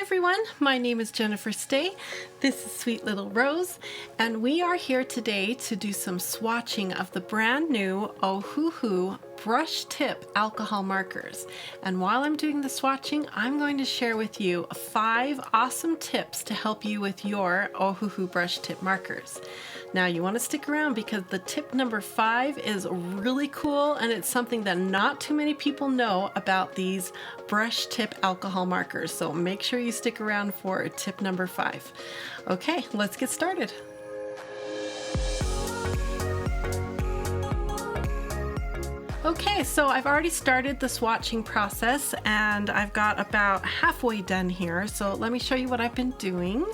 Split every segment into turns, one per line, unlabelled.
everyone, my name is Jennifer Stay. This is Sweet Little Rose, and we are here today to do some swatching of the brand new Ohuhu brush tip alcohol markers. And while I'm doing the swatching, I'm going to share with you 5 awesome tips to help you with your Ohuhu brush tip markers. Now you want to stick around because the tip number 5 is really cool, and it's something that not too many people know about these brush tip alcohol markers. So make sure you stick around for tip number 5. Okay, let's get started. Okay, so I've already started the swatching process and I've got about halfway done here. So let me show you what I've been doing.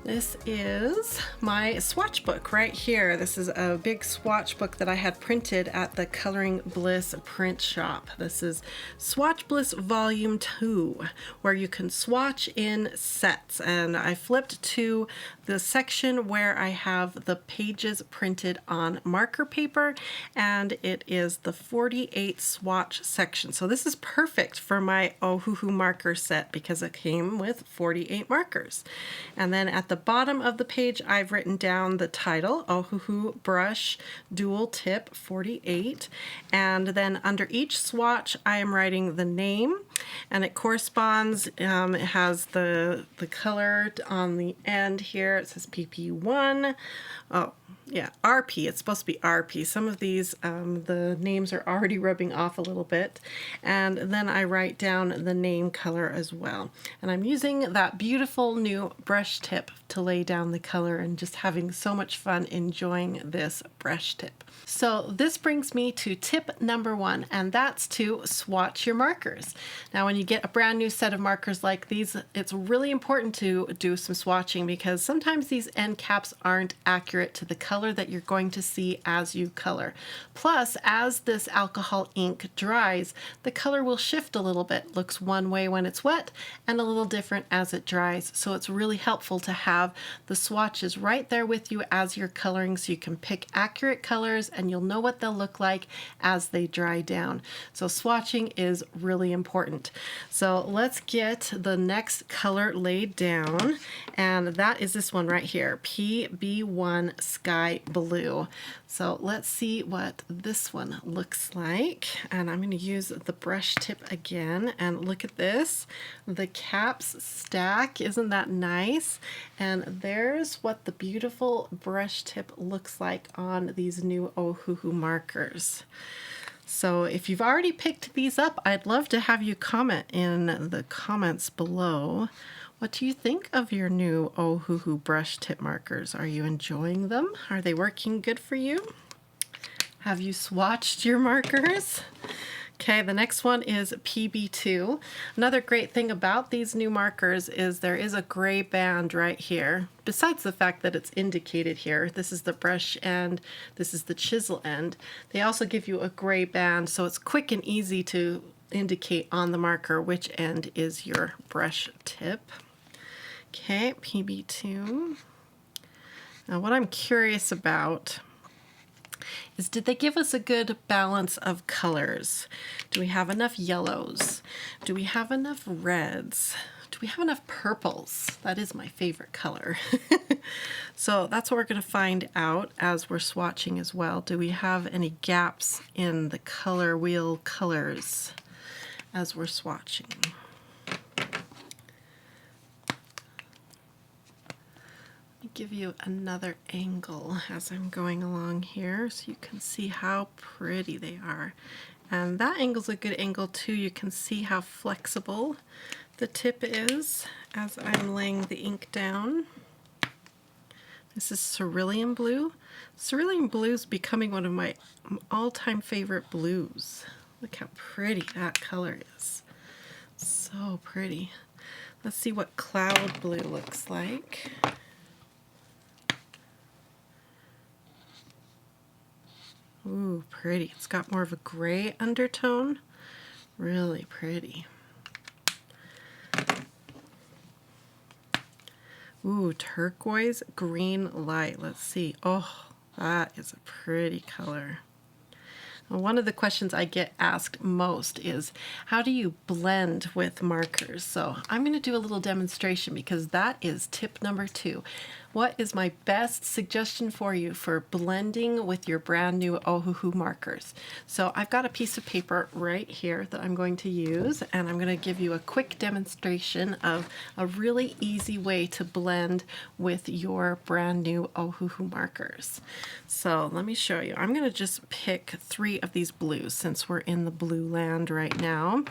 This is my swatch book right here. This is a big swatch book that I had printed at the Coloring Bliss print shop. This is Swatch Bliss Volume 2, where you can swatch in sets. And I flipped to the section where I have the pages printed on marker paper, and it is the 48 swatch section. So this is perfect for my Ohuhu marker set because it came with 48 markers. And then at the bottom of the page, I've written down the title, Ohuhu Brush Dual Tip 48. And then under each swatch, I am writing the name, and it corresponds, it has the color on the end here. It says PP1. Oh, yeah, RP. It's supposed to be RP. Some of these, the names are already rubbing off a little bit. And then I write down the name color as well. And I'm using that beautiful new brush tip to lay down the color and just having so much fun enjoying this brush tip. So this brings me to tip number 1, and that's to swatch your markers. Now, when you get a brand new set of markers like these, it's really important to do some swatching because sometimes these end caps aren't accurate to the color that you're going to see as you color. Plus, as this alcohol ink dries, the color will shift a little bit. Looks one way when it's wet and a little different as it dries. So it's really helpful to have the swatches right there with you as you're coloring so you can pick accurate colors and you'll know what they'll look like as they dry down. So swatching is really important. So let's get the next color laid down, and that is this one right here, PB1 Sky Blue. So let's see what this one looks like, and I'm going to use the brush tip again, and look at this. The caps stack, isn't that nice? And there's what the beautiful brush tip looks like on these new Ohuhu markers. So if you've already picked these up, I'd love to have you comment in the comments below. What do you think of your new Ohuhu brush tip markers? Are you enjoying them? Are they working good for you? Have you swatched your markers? Okay, the next one is PB2. Another great thing about these new markers is there is a gray band right here. Besides the fact that it's indicated here, this is the brush end, this is the chisel end. They also give you a gray band, so it's quick and easy to indicate on the marker which end is your brush tip. Okay, PB2. Now what I'm curious about is, did they give us a good balance of colors? Do we have enough yellows? Do we have enough reds? Do we have enough purples? That is my favorite color. So that's what we're going to find out as we're swatching as well. Do we have any gaps in the color wheel colors as we're swatching? Give you another angle as I'm going along here so you can see how pretty they are. And that angle's a good angle too. You can see how flexible the tip is as I'm laying the ink down. This is cerulean blue. Cerulean blue is becoming one of my all-time favorite blues. Look how pretty that color is. So pretty. Let's see what cloud blue looks like. Ooh, pretty. It's got more of a gray undertone. Really pretty. Ooh, turquoise green light. Let's see. Oh, that is a pretty color. One of the questions I get asked most is, how do you blend with markers? So I'm going to do a little demonstration because that is tip number 2. What is my best suggestion for you for blending with your brand new Ohuhu markers? So I've got a piece of paper right here that I'm going to use, and I'm going to give you a quick demonstration of a really easy way to blend with your brand new Ohuhu markers. So let me show you. I'm going to just pick 3 of these blues since we're in the blue land right now.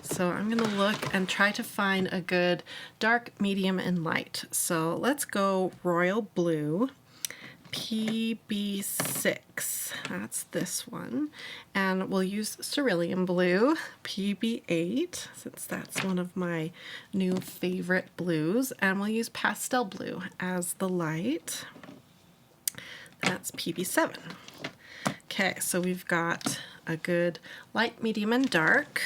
So I'm going to look and try to find a good dark, medium, and light. So let's go Royal Blue, PB6, that's this one, and we'll use Cerulean Blue, PB8, since that's one of my new favorite blues, and we'll use Pastel Blue as the light, that's PB7. Okay, so we've got a good light, medium, and dark.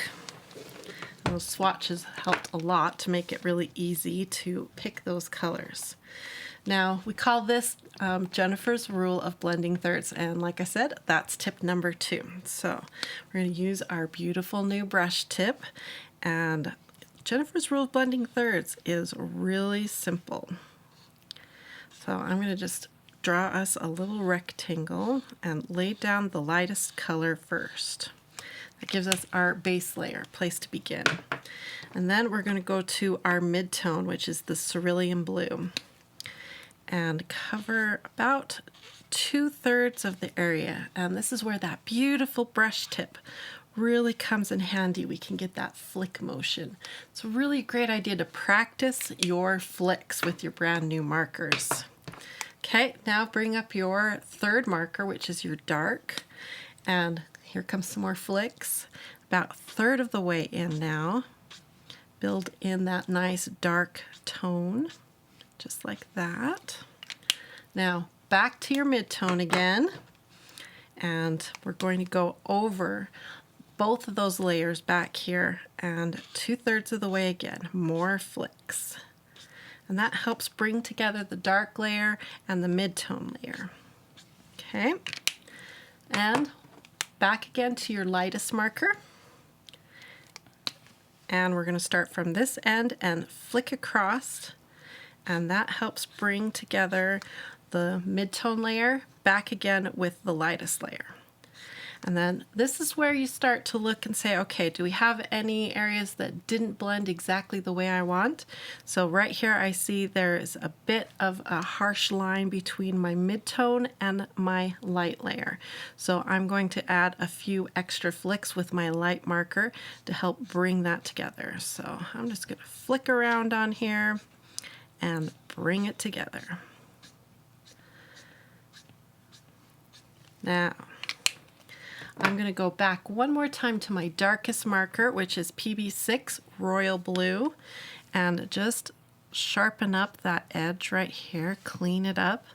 Those swatches helped a lot to make it really easy to pick those colors. Now, we call this Jennifer's rule of blending thirds, and like I said, that's tip number 2. So we're going to use our beautiful new brush tip, and Jennifer's rule of blending thirds is really simple. So I'm going to just draw us a little rectangle and lay down the lightest color first. That gives us our base layer, place to begin. And then we're going to go to our mid-tone, which is the Cerulean Blue, and cover about 2/3 of the area. And this is where that beautiful brush tip really comes in handy. We can get that flick motion. It's a really great idea to practice your flicks with your brand new markers. Okay, now bring up your 3rd marker, which is your dark, and here comes some more flicks. About 1/3 of the way in now. Build in that nice dark tone, just like that. Now back to your mid-tone again, and we're going to go over both of those layers back here, and 2/3 of the way again, more flicks. And that helps bring together the dark layer and the mid-tone layer. Okay, and back again to your lightest marker, and we're going to start from this end and flick across, and that helps bring together the mid-tone layer back again with the lightest layer. And then this is where you start to look and say, okay, do we have any areas that didn't blend exactly the way I want? So right here I see there is a bit of a harsh line between my mid-tone and my light layer. So I'm going to add a few extra flicks with my light marker to help bring that together. So I'm just going to flick around on here and bring it together. Now, I'm going to go back one more time to my darkest marker, which is PB6 Royal Blue, and just sharpen up that edge right here, clean it up,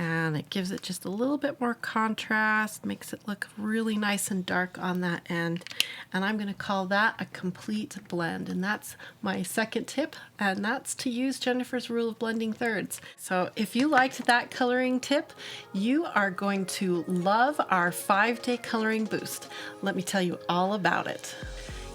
and it gives it just a little bit more contrast, makes it look really nice and dark on that end. And I'm going to call that a complete blend, and that's my 2nd tip, and that's to use Jennifer's rule of blending thirds. So if you liked that coloring tip, you are going to love our 5-day coloring boost. Let me tell you all about it.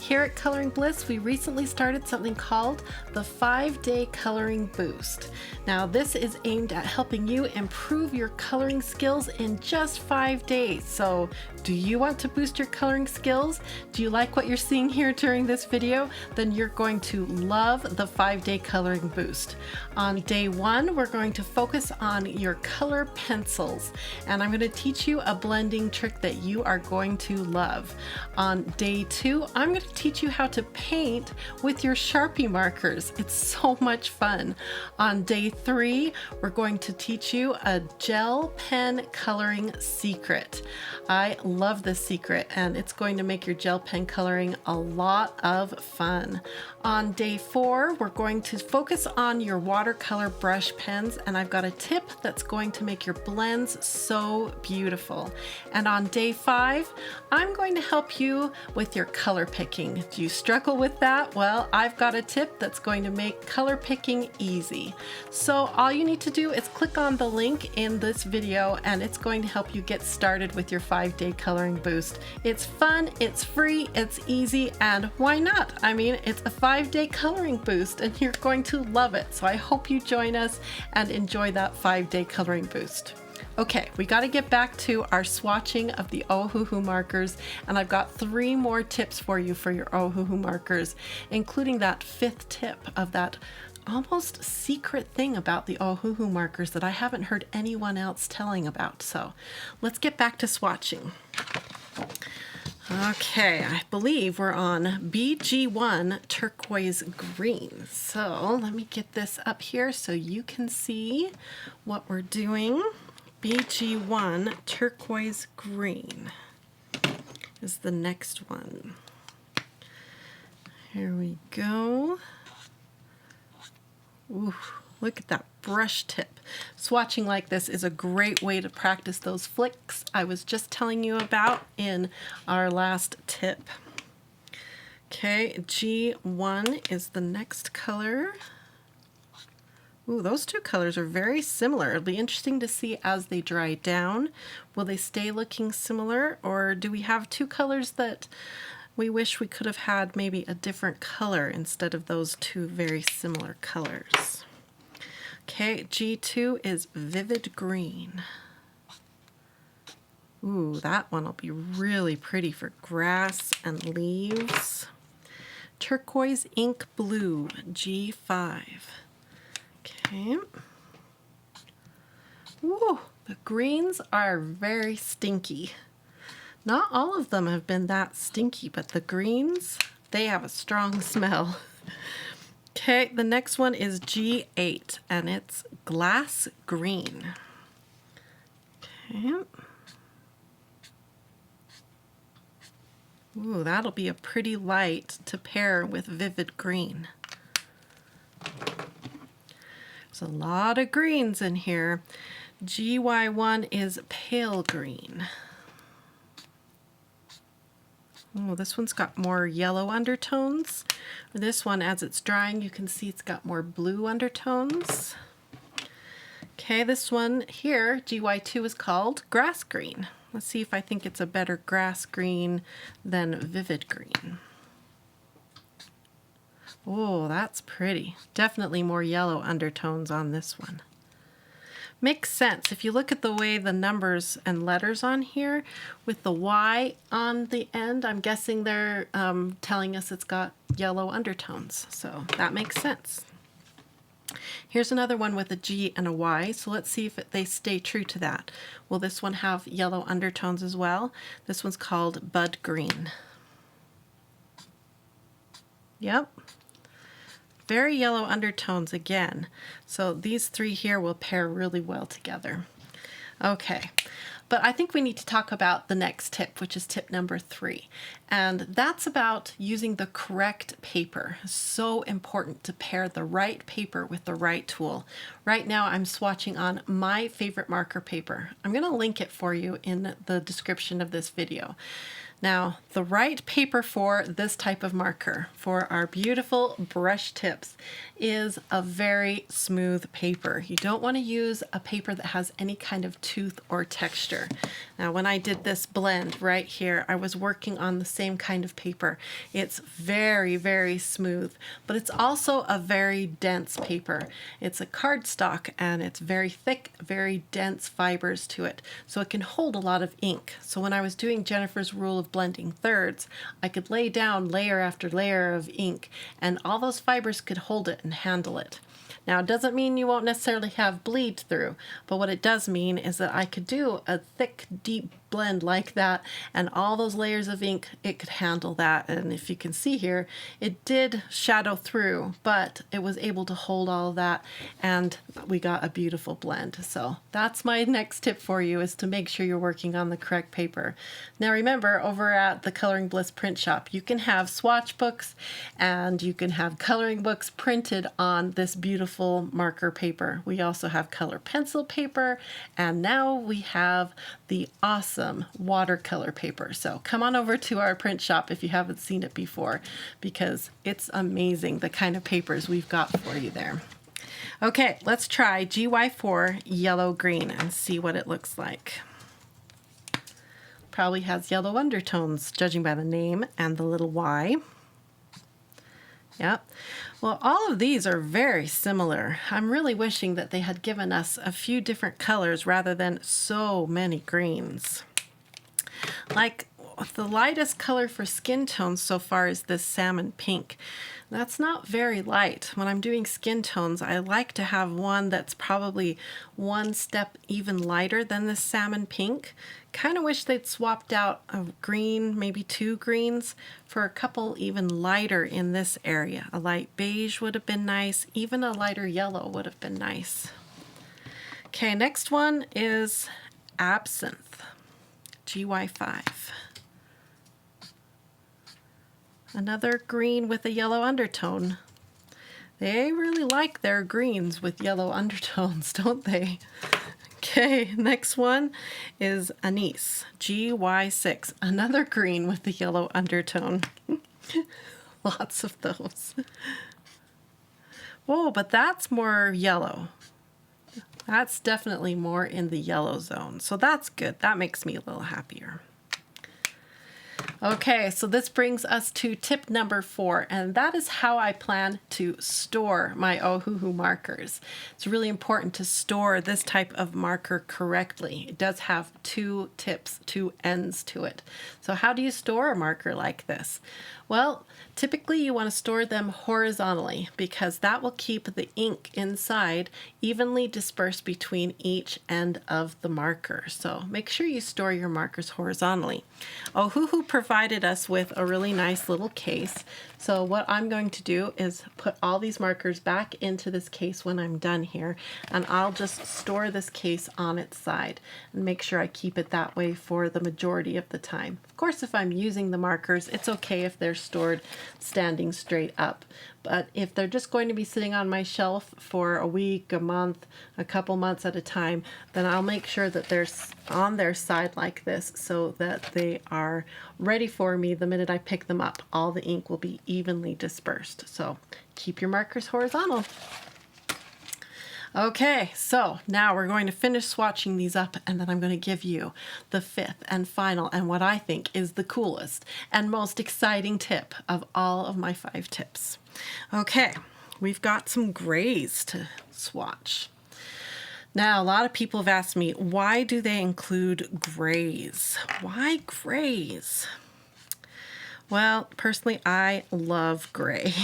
Here at Coloring Bliss, we recently started something called the 5-Day Coloring Boost. Now, this is aimed at helping you improve your coloring skills in just 5 days. So, do you want to boost your coloring skills? Do you like what you're seeing here during this video? Then you're going to love the 5-Day Coloring Boost. On day 1, we're going to focus on your color pencils, and I'm going to teach you a blending trick that you are going to love. On day 2, I'm going to teach you how to paint with your Sharpie markers. It's so much fun. On day 3, we're going to teach you a gel pen coloring secret. I love this secret, and it's going to make your gel pen coloring a lot of fun. On day 4, we're going to focus on your watercolor brush pens, and I've got a tip that's going to make your blends so beautiful. And on day 5, I'm going to help you with your color picking. picking. Do you struggle with that? Well, I've got a tip that's going to make color picking easy. So all you need to do is click on the link in this video and it's going to help you get started with your 5-day coloring boost. It's fun, it's free, it's easy, and why not? I mean, it's a 5-day coloring boost and you're going to love it. So I hope you join us and enjoy that 5-day coloring boost. Okay, we got to get back to our swatching of the Ohuhu markers, and I've got 3 more tips for you for your Ohuhu markers, including that 5th tip of that almost secret thing about the Ohuhu markers that I haven't heard anyone else telling about. So let's get back to swatching. Okay, I believe we're on BG1 turquoise green. So let me get this up here so you can see what we're doing. BG1 turquoise green is the next one. Here we go. Ooh, look at that brush tip. Swatching like this is a great way to practice those flicks I was just telling you about in our last tip. Okay, G1 is the next color. Ooh, those 2 colors are very similar. It'll be interesting to see as they dry down. Will they stay looking similar, or do we have 2 colors that we wish we could have had maybe a different color instead of those 2 very similar colors? Okay, G2 is vivid green. Ooh, that one will be really pretty for grass and leaves. Turquoise ink blue, G5. Okay. Ooh, the greens are very stinky. Not all of them have been that stinky, but the greens, they have a strong smell. Okay, the next one is G8, and it's glass green. Okay. Ooh, that'll be a pretty light to pair with vivid green. There's a lot of greens in here. GY1 is pale green. Oh, this one's got more yellow undertones. This one, as it's drying, you can see it's got more blue undertones. Okay, this one here, GY2, is called grass green. Let's see if I think it's a better grass green than vivid green. Oh, that's pretty. Definitely more yellow undertones on this one. Makes sense. If you look at the way the numbers and letters on here, with the Y on the end, I'm guessing they're telling us it's got yellow undertones. So that makes sense. Here's another one with a G and a Y, so let's see if they stay true to that. Will this one have yellow undertones as well? This one's called Bud Green. Yep. Very yellow undertones again. So these 3 here will pair really well together. Okay, but I think we need to talk about the next tip, which is tip number 3. And that's about using the correct paper. So important to pair the right paper with the right tool. Right now I'm swatching on my favorite marker paper. I'm going to link it for you in the description of this video. Now, the right paper for this type of marker, for our beautiful brush tips, is a very smooth paper. You don't want to use a paper that has any kind of tooth or texture. Now, when I did this blend right here, I was working on the same kind of paper. It's very, very smooth, but it's also a very dense paper. It's a cardstock and it's very thick, very dense fibers to it, so it can hold a lot of ink. So when I was doing Jennifer's rule of blending thirds, I could lay down layer after layer of ink and all those fibers could hold it and handle it. Now, it doesn't mean you won't necessarily have bleed through, but what it does mean is that I could do a thick, deep blend like that, and all those layers of ink, it could handle that. And if you can see here, it did shadow through, but it was able to hold all of that, and we got a beautiful blend. So that's my next tip for you, is to make sure you're working on the correct paper. Now remember, over at the Coloring Bliss print shop, you can have swatch books and you can have coloring books printed on this beautiful marker paper. We also have color pencil paper, and now we have the awesome some watercolor paper. So come on over to our print shop if you haven't seen it before, because it's amazing the kind of papers we've got for you there. Okay, let's try GY4 yellow green and see what it looks like. Probably has yellow undertones, judging by the name and the little Y. Yep. Well, all of these are very similar. I'm really wishing that they had given us a few different colors rather than so many greens. Like, the lightest color for skin tones so far is this salmon pink. That's not very light. When I'm doing skin tones, I like to have one that's probably one step even lighter than this salmon pink. Kind of wish they'd swapped out a green, maybe two greens, for a couple even lighter in this area. A light beige would have been nice. Even a lighter yellow would have been nice. Okay, next one is Absinthe, GY5. Another green with a yellow undertone. They really like their greens with yellow undertones, don't they? Okay, next one is Anise, GY6. Another green with the yellow undertone. Lots of those. Oh, but that's more yellow. That's definitely more in the yellow zone. So that's good. That makes me a little happier. Okay, so this brings us to tip number 4, and that is how I plan to store my Ohuhu markers. It's really important to store this type of marker correctly. It does have two tips, two ends to it. So how do you store a marker like this? Well, typically you want to store them horizontally because that will keep the ink inside evenly dispersed between each end of the marker. So make sure you store your markers horizontally. Ohuhu provided us with a really nice little case. So what I'm going to do is put all these markers back into this case when I'm done here, and I'll just store this case on its side and make sure I keep it that way for the majority of the time. Of course, if I'm using the markers, it's okay if they're stored standing straight up. But if they're just going to be sitting on my shelf for a week, a month, a couple months at a time, then I'll make sure that they're on their side like this so that they are ready for me the minute I pick them up. All the ink will be evenly dispersed. So keep your markers horizontal. Okay, so now we're going to finish swatching these up, and then I'm going to give you the 5th and final and what I think is the coolest and most exciting tip of all of my 5 tips. Okay, we've got some grays to swatch. Now, a lot of people have asked me, why do they include grays? Why grays? Well, personally, I love gray.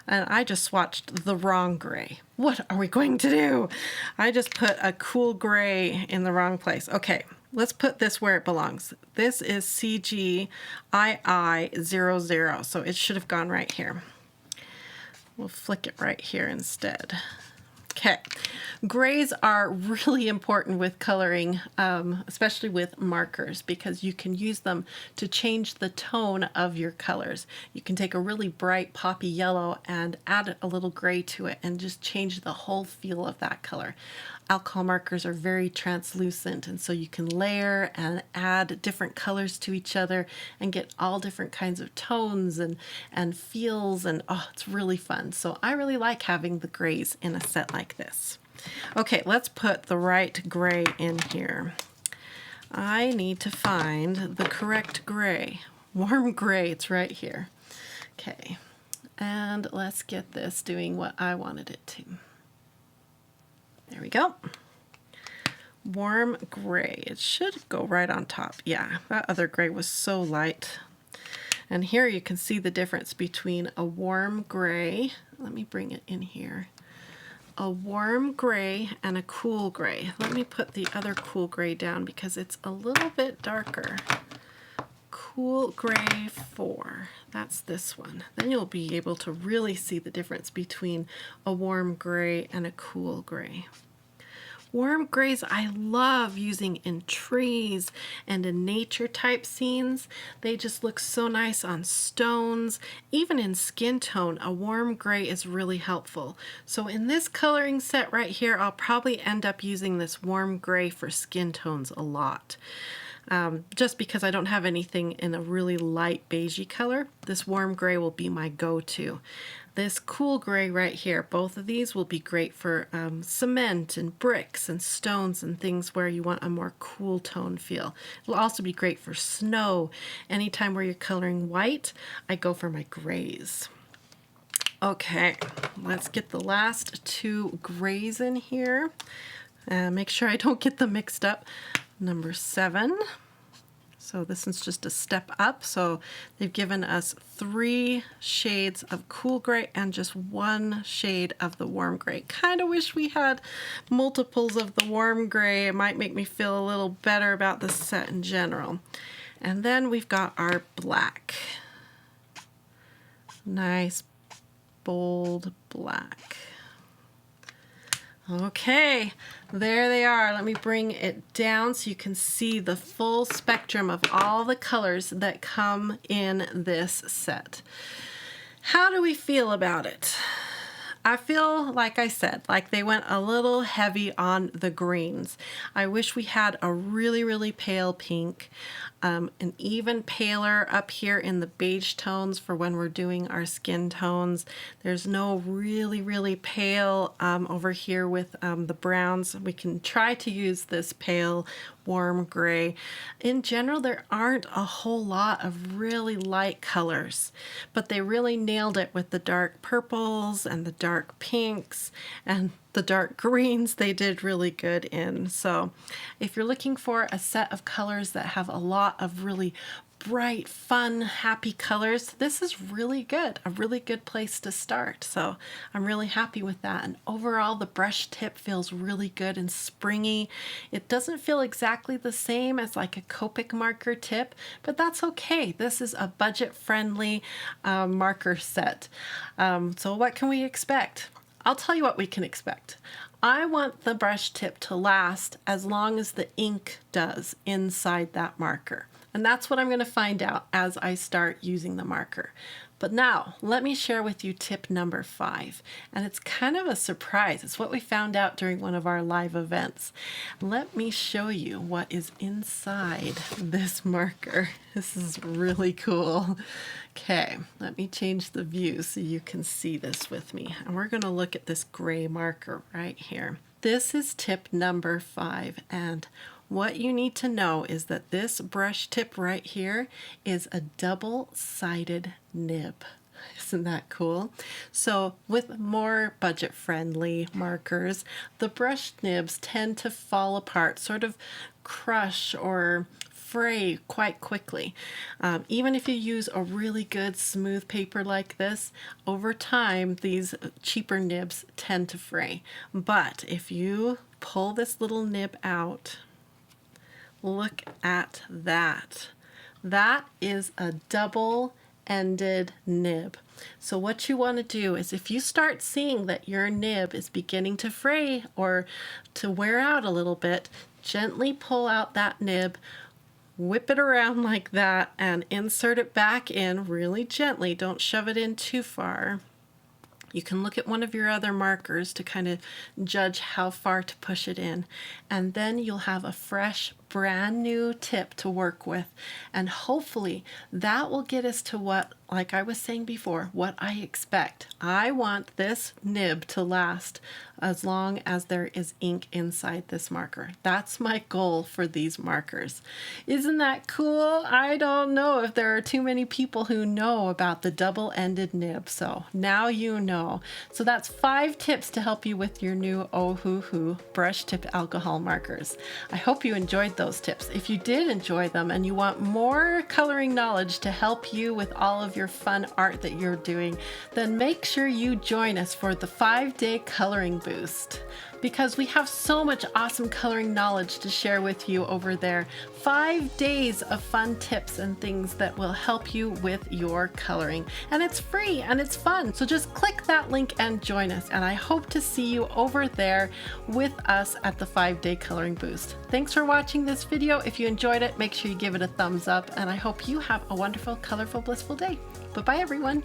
And I just swatched the wrong gray. What are we going to do? I just put a cool gray in the wrong place. Okay, let's put this where it belongs. This is CGII00, so it should have gone right here. We'll flick it right here instead. Okay, grays are really important with coloring, especially with markers, because you can use them to change the tone of your colors. You can take a really bright poppy yellow and add a little gray to it and just change the whole feel of that color. Alcohol markers are very translucent, and so you can layer and add different colors to each other and get all different kinds of tones and feels, and oh, it's really fun. So I really like having the grays in a set like this. Okay, let's put the right gray in here. I need to find the correct gray. Warm gray, it's right here. Okay, and let's get this doing what I wanted it to. There we go. Warm gray. It should go right on top. Yeah, that other gray was so light. And here you can see the difference between a warm gray. Let me bring it in here. A warm gray and a cool gray. Let me put the other cool gray down because it's a little bit darker. Cool gray 4. That's this one. Then you'll be able to really see the difference between a warm gray and a cool gray. Warm grays I love using in trees and in nature type scenes. They just look so nice on stones. Even in skin tone, a warm gray is really helpful. So in this coloring set right here, I'll probably end up using this warm gray for skin tones a lot. Just because I don't have anything in a really light beigey color, this warm gray will be my go-to. This cool gray right here, both of these will be great for cement and bricks and stones and things where you want a more cool tone feel. It'll also be great for snow. Anytime where you're coloring white, I go for my grays. Okay, let's get the last two grays in here. Make sure I don't get them mixed up. Number 7. So this is just a step up. So they've given us 3 shades of cool gray and just 1 shade of the warm gray. Kind of wish we had multiples of the warm gray. It might make me feel a little better about the set in general. And then we've got our black. Nice, bold black. Okay, there they are. Let me bring it down so you can see the full spectrum of all the colors that come in this set. How do we feel about it? I feel, like I said, like they went a little heavy on the greens. I wish we had a really, really pale pink, an even paler up here in the beige tones for when we're doing our skin tones. There's no really, really pale over here with the browns. We can try to use this pale warm gray. In general, there aren't a whole lot of really light colors, but they really nailed it with the dark purples and the dark pinks and the dark greens. They did really good in. So if you're looking for a set of colors that have a lot of really bright, fun, happy colors, this is really good, a really good place to start. So I'm really happy with that. And overall, the brush tip feels really good and springy. It doesn't feel exactly the same as like a Copic marker tip, but that's okay. This is a budget-friendly marker set. So what can we expect? I'll tell you what we can expect. I want the brush tip to last as long as the ink does inside that marker. And that's what I'm going to find out as I start using the marker. But now, let me share with you tip number 5. And it's kind of a surprise. It's what we found out during one of our live events. Let me show you what is inside this marker. This is really cool. Okay, let me change the view so you can see this with me. And we're going to look at this gray marker right here. This is tip number 5. And what you need to know is that this brush tip right here is a double-sided nib. Isn't that cool? So with more budget-friendly markers, the brush nibs tend to fall apart, sort of crush or fray quite quickly. Even if you use a really good smooth paper like this, over time these cheaper nibs tend to fray. But if you pull this little nib out, look at that. That is a double-ended nib. So what you want to do is if you start seeing that your nib is beginning to fray or to wear out a little bit, gently pull out that nib, whip it around like that, and insert it back in really gently. Don't shove it in too far. You can look at one of your other markers to kind of judge how far to push it in. And then you'll have a fresh, brand new tip to work with. And hopefully that will get us to what, like I was saying before, what I expect. I want this nib to last as long as there is ink inside this marker. That's my goal for these markers. Isn't that cool? I don't know if there are too many people who know about the double-ended nib, so now you know. So that's 5 tips to help you with your new Ohuhu brush tip alcohol markers. I hope you enjoyed those tips. If you did enjoy them and you want more coloring knowledge to help you with all of of your fun art that you're doing, then make sure you join us for the 5-day coloring boost, because we have so much awesome coloring knowledge to share with you over there. 5 days of fun tips and things that will help you with your coloring. And it's free and it's fun. So just click that link and join us. And I hope to see you over there with us at the 5-day coloring boost. Thanks for watching this video. If you enjoyed it, make sure you give it a thumbs up. And I hope you have a wonderful, colorful, blissful day. Bye-bye, everyone.